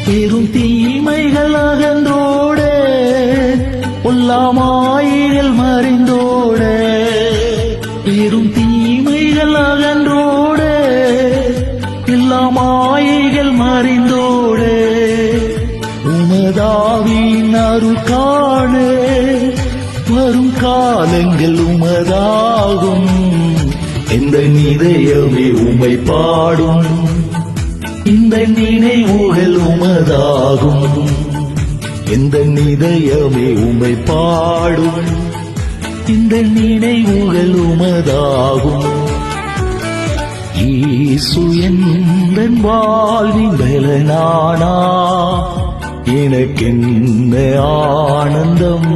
பெரும் தீமைகள் அகன்றோட பொல்லாமாயிகள் மறைந்தோட பெரும் தீமைகள் அகன்றோட எல்லா மாயைகள் மறைந்தோட உமதாவின் அருள் காண வரும் காலங்கள் உமதாகும். இந்த இதயமே உமை பாடும், இந்த நினைவுகள் உமதாகும். இந்த இதயமே உமை பாடும், இந்த நினைவுகள் உமதாகும். இயேசு எந்தன் வாழ்வின் பலனானா, எனக்கென்ன ஆனந்தம்.